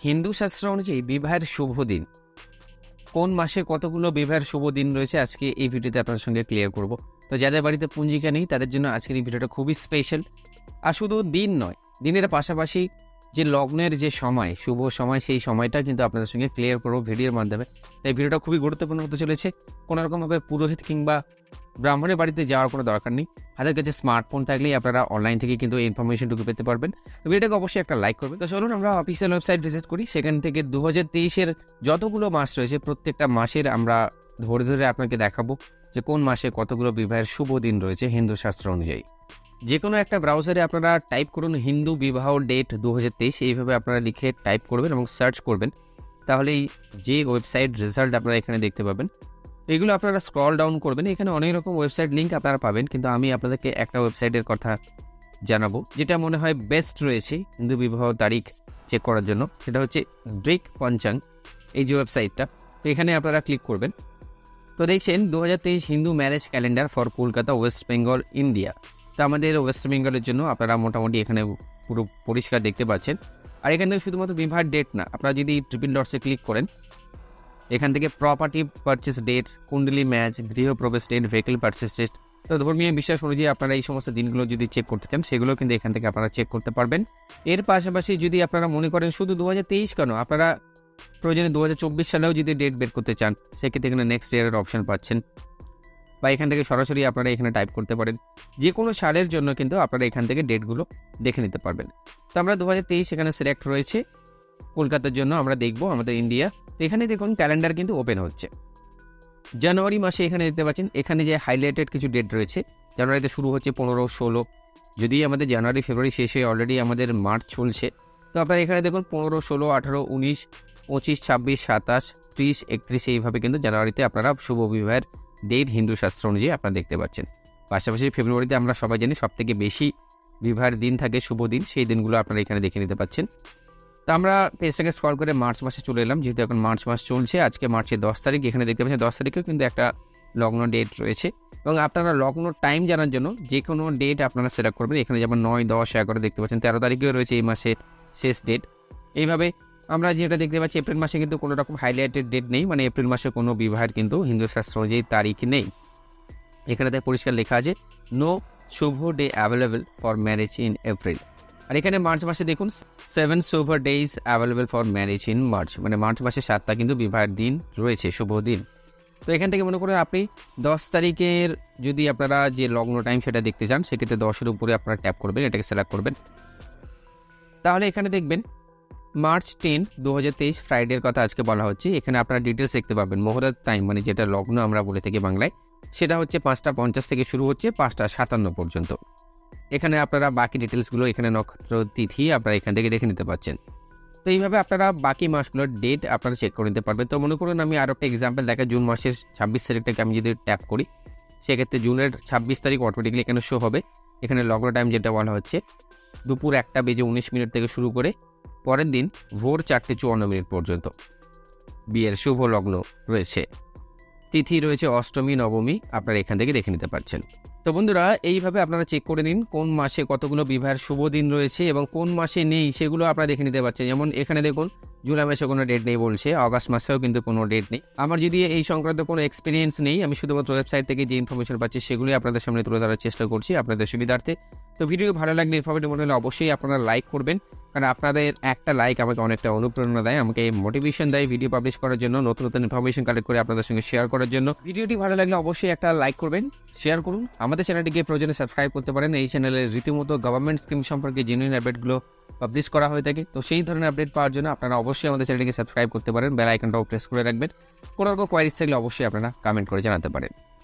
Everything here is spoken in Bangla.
হিন্দু শাস্ত্র অনুযায়ী বিবাহের শুভ দিন, কোন মাসে কতগুলো বিবাহের শুভ দিন রয়েছে আজকে এই ভিডিওতে আপনার সঙ্গে ক্লিয়ার করব। তো যাদের বাড়িতে পঞ্জিকা নেই তাদের জন্য আজকের এই ভিডিওটা খুবই স্পেশাল। আর শুধু দিন নয়, দিনের পাশাপাশি যে লগ্নের যে সময়, শুভ সময়, সেই সময়টা কিন্তু আপনাদের সঙ্গে ক্লিয়ার করবো ভিডিওর মাধ্যমে। তাই ভিডিওটা খুবই গুরুত্বপূর্ণ হতে চলেছে। কোনোরকমভাবে পুরোহিত কিংবা ব্রাহ্মণের বাড়িতে যাওয়ার কোনো দরকার নেই। হাতের কাছে স্মার্টফোন থাকলেই আপনারা অনলাইন থেকে কিন্তু এই ইনফরমেশনটুকু পেতে পারবেন। তো ভিডিওটাকে অবশ্যই একটা লাইক করবেন। তো চলুন আমরা অফিসিয়াল ওয়েবসাইট ভিজিট করি। সেখান থেকে 2023-এর যতগুলো মাস রয়েছে প্রত্যেকটা মাসের আমরা ধরে ধরে আপনাকে দেখাবো যে কোন মাসে কতগুলো বিবাহের শুভ দিন রয়েছে হিন্দু শাস্ত্র অনুযায়ী। যে কোনো একটা ব্রাউজারে আপনারা টাইপ করুন হিন্দু বিবাহ ডেট 2023, এইভাবে আপনারা লিখে টাইপ করবেন এবং সার্চ করবেন। তাহলেই যে ওয়েবসাইট রেজাল্ট আপনারা এখানে দেখতে পাবেন, এগুলো আপনারা স্ক্রল ডাউন করবেন। এখানে অনেক রকম ওয়েবসাইট লিঙ্ক আপনারা পাবেন, কিন্তু আমি আপনাদেরকে একটা ওয়েবসাইটের কথা জানাবো যেটা মনে হয় বেস্ট রয়েছে হিন্দু বিবাহ তারিখ চেক করার জন্য। সেটা হচ্ছে ড্রিক পঞ্চাঙ্গ, এই যে ওয়েবসাইটটা। তো এখানে আপনারা ক্লিক করবেন। তো দেখছেন 2023 Hindu marriage calendar for Kolkata, West Bengal, India. তো আমাদের ওয়েস্ট বেঙ্গলের জন্য আপনারা মোটামুটি এখানে পুরো পরিষ্কার দেখতে পাচ্ছেন। আর এখান থেকে শুধুমাত্র বিবাহের ডেট না, আপনারা যদি ট্রিপল ডটসে ক্লিক করেন, এখান থেকে প্রপার্টি পারচেস ডেটস, কুণ্ডলি ম্যাচ, গৃহপ্রবেশ ডেট, ভেহিকল পারচেস ডেট। তো ধর্মীয় বিশ্বাস অনুযায়ী আপনারা এই সমস্ত দিনগুলো যদি চেক করতে চান সেগুলো কিন্তু এখান থেকে আপনারা চেক করতে পারবেন। এর পাশাপাশি যদি আপনারা মনে করেন শুধু 2023 কেন, আপনারা প্রয়োজনে 2024 সালেও যদি ডেট বের করতে চান সেক্ষেত্রে এখানে নেক্সট ইয়ারের অপশন পাচ্ছেন, বা এখান থেকে সরাসরি আপনারা এখানে টাইপ করতে পারেন। যে কোনো সালের জন্য কিন্তু আপনারা এখান থেকে ডেটগুলো দেখে নিতে পারবেন। তো আমরা 2023 এখানে সিলেক্ট রয়েছে, কলকাতার জন্য আমরা দেখব আমাদের ইন্ডিয়া। তো এখানে দেখুন ক্যালেন্ডার কিন্তু ওপেন হচ্ছে। জানুয়ারি মাসে এখানে দেখতে পাচ্ছেন, এখানে যে হাইলাইটেড কিছু ডেট রয়েছে, জানুয়ারিতে শুরু হচ্ছে 15, 16। যদি আমাদের জানুয়ারি ফেব্রুয়ারি শেষে অলরেডি আমাদের মার্চ চলছে, তো আপনারা এখানে দেখুন 15, 16, 18, 19, 25, 26, 27, 30, 31 এইভাবে কিন্তু জানুয়ারিতে আপনারা শুভ বিবাহের ডেট হিন্দু শাস্ত্র অনুযায়ী আপনারা দেখতে পাচ্ছেন। পাশাপাশি ফেব্রুয়ারিতে আমরা সবাই জানি সবথেকে বেশি বিবাহের দিন থাকে, শুভ দিন, সেই দিনগুলো আপনারা এখানে দেখে নিতে পাচ্ছেন। তো আমরা পেজটাকে স্ক্রল করে মার্চ মাসে চলে এলাম, যেহেতু এখন মার্চ মাস চলছে। আজকে মার্চের 10 তারিখ, এখানে দেখতে পাচ্ছেন 10 তারিখেও কিন্তু একটা লগ্ন ডেট রয়েছে। এবং আপনারা লগ্ন টাইম জানার জন্য যে কোনো ডেট আপনারা সিলেক্ট করবেন। এখানে যেমন 9, 10, 11 দেখতে পাচ্ছেন, 13 তারিখেও রয়েছে এই মাসের শেষ ডেট। এইভাবে আমরা যেটা দেখতে পাচ্ছি, এপ্রিল মাসে কিন্তু কোনো রকম হাইলাইটেড ডেট নেই, মানে এপ্রিল মাসে কোনো বিবাহের কিন্তু হিন্দু শাস্ত্র অনুযায়ী তারিখ নেই। এখানে তাই পরিষ্কার লেখা আছে no shubh day available for marriage in April. আর এখানে মার্চ মাসে দেখুন 7 shubh days available for marriage in March, মানে মার্চ মাসে 7টা কিন্তু বিবাহের দিন রয়েছে, শুভ দিন। তো এখান থেকে মনে করেন আপনি 10 তারিখের যদি আপনারা যে লগ্ন টাইম সেটা দেখতে চান, সেক্ষেত্রে 10-এর উপরে আপনারা ট্যাপ করবেন, এটাকে সিলেক্ট করবেন। তাহলে এখানে দেখবেন মার্চ 10, 2023 ফ্রাইডের কথা আজকে বলা হচ্ছে। এখানে আপনারা ডিটেলস দেখতে পাবেন। মুহূর্ত টাইম মানে যেটা লগ্ন আমরা বলে থাকি বাংলায়, সেটা হচ্ছে 5টা 50 থেকে শুরু হচ্ছে 5টা 57 পর্যন্ত। এখানে আপনারা বাকি ডিটেলসগুলো, এখানে নক্ষত্র তিথি আপনারা এখান থেকে দেখে নিতে পাচ্ছেন। তো এইভাবে আপনারা বাকি মাসগুলোর ডেট আপনারা চেক করে নিতে পারবেন। তো মনে করুন আমি আরও একটা এক্সাম্পল দেখা, জুন মাসের 26 তারিখটাকে আমি যদি ট্যাপ করি, সেক্ষেত্রে জুনের 26 তারিখ অটোমেটিকলি এখানে শো হবে। এখানে লগ্ন টাইম যেটা বলা হচ্ছে দুপুর 1:19 থেকে শুরু করে পরের দিন ভোর 4:54 পর্যন্ত বিয়ের শুভ লগ্ন রয়েছে। তিথি রয়েছে অষ্টমী, নবমী, আপনারা এখান থেকে দেখে নিতে পারছেন। তো বন্ধুরা, এইভাবে আপনারা চেক করে নিন কোন মাসে কতগুলো বিবাহের শুভ দিন রয়েছে এবং কোন মাসে নেই সেগুলো আপনারা দেখে নিতে পারছেন। যেমন এখানে দেখুন জুলাই মাসে কোনো ডেট নেই বলছে, আগস্ট মাসেও কিন্তু কোনো ডেট নেই। আমার যদি এই সংক্রান্ত কোনো এক্সপিরিয়েন্স নেই, আমি শুধুমাত্র ওয়েবসাইট থেকে যে ইনফরমেশন পাচ্ছি সেগুলি আপনাদের সামনে তুলে ধরার চেষ্টা করছি আপনাদের সুবিধার্থে। তো ভিডিও ভালো লাগলে, ইনফরমেটিভ মনে হলে অবশ্যই আপনারা লাইক করবেন, কারণ আপনাদের একটা লাইক আমাকে অনেকটা অনুপ্রেরণা দেয়, আমাকে মোটিভেশন দেয় ভিডিও পাবলিশ করার জন্য, নতুন নতুন ইনফরমেশন কালেক্ট করে আপনাদের সঙ্গে শেয়ার করার জন্য। ভিডিওটি ভালো লাগলে অবশ্যই একটা লাইক করবেন, শেয়ার করুন। আমাদের চ্যানেলটিকে প্রয়োজনে সাবস্ক্রাইব করতে পারেন। এই চ্যানেলে রীতিমতো গভর্নমেন্ট স্কিম সম্পর্কে জেনুইন আপডেটগুলো পাবলিশ করা হয়ে থাকে। তো সেই ধরনের আপডেট পাওয়ার জন্য আপনারা অবশ্যই আমাদের চ্যানেলটিকে সাবস্ক্রাইব করতে পারেন, বেল আইকনটাও প্রেস করে রাখবেন। কোনো রকম কোয়ারিজ থাকলে অবশ্যই আপনারা কমেন্ট করে জানাতে পারেন।